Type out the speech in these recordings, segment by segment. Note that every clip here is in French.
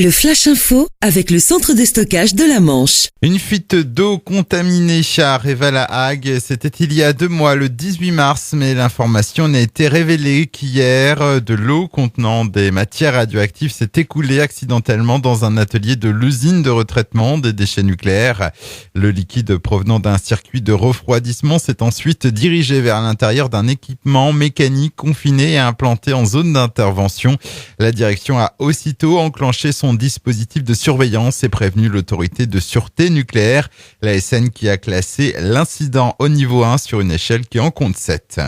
Le Flash Info avec le centre de stockage de la Manche. Une fuite d'eau contaminée à Réval-à-Hague, c'était il y a 2 mois, le 18 mars, mais l'information n'a été révélée qu'hier. De l'eau contenant des matières radioactives s'est écoulée accidentellement dans un atelier de l'usine de retraitement des déchets nucléaires. Le liquide provenant d'un circuit de refroidissement s'est ensuite dirigé vers l'intérieur d'un équipement mécanique confiné et implanté en zone d'intervention. La direction a aussitôt enclenché son dispositif de surveillance et prévenu l'autorité de sûreté nucléaire, l'ASN, qui a classé l'incident au niveau 1 sur une échelle qui en compte 7.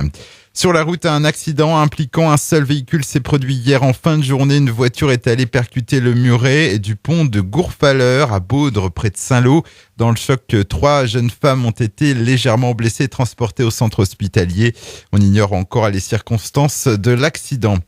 Sur la route, un accident impliquant un seul véhicule s'est produit hier en fin de journée. Une voiture est allée percuter le muret du pont de Gourfaleur à Baudre, près de Saint-Lô. Dans le choc, 3 jeunes femmes ont été légèrement blessées et transportées au centre hospitalier. On ignore encore les circonstances de l'accident.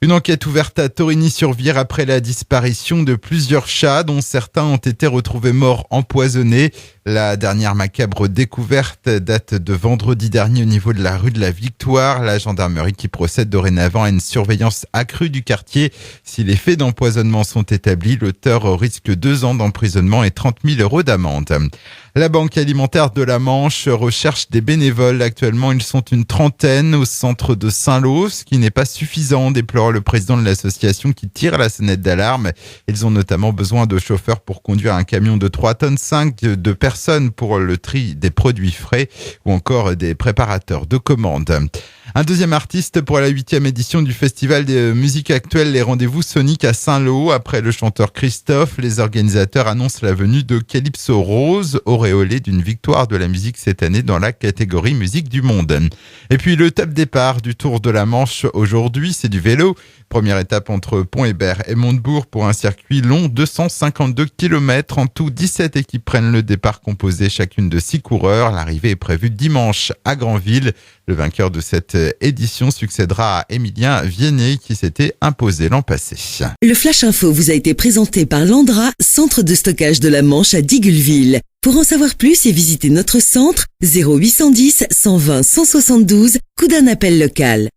Une enquête ouverte à Torigny-sur-Vire après la disparition de plusieurs chats dont certains ont été retrouvés morts empoisonnés. La dernière macabre découverte date de vendredi dernier au niveau de la rue de la Victoire. La gendarmerie qui procède dorénavant à une surveillance accrue du quartier. Si les faits d'empoisonnement sont établis, l'auteur risque 2 ans d'emprisonnement et 30 000 € d'amende. La Banque alimentaire de la Manche recherche des bénévoles. Actuellement, ils sont une trentaine au centre de Saint-Lô, ce qui n'est pas suffisant, déplore le président de l'association qui tire la sonnette d'alarme. Ils ont notamment besoin de chauffeurs pour conduire un camion de 3,5 tonnes, de personnes pour le tri des produits frais ou encore des préparateurs de commandes. Un deuxième artiste pour la 8e édition du festival de musique actuelle, les rendez-vous Sonic à Saint-Lô. Après le chanteur Christophe, les organisateurs annoncent la venue de Calypso Rose, auréolé d'une victoire de la musique cette année dans la catégorie musique du monde. Et puis le top départ du Tour de la Manche aujourd'hui, c'est du vélo. Première étape entre Pont-Hébert et Montebourg pour un circuit long, 252 km. En tout, 17 équipes prennent le départ composé chacune de 6 coureurs. L'arrivée est prévue dimanche à Granville. Le vainqueur de cette édition succédera à Émilien Viennet qui s'était imposé l'an passé. Le Flash Info vous a été présenté par Landra, centre de stockage de la Manche à Digulleville. Pour en savoir plus et visiter notre centre, 0810 120 172, coup d'un appel local.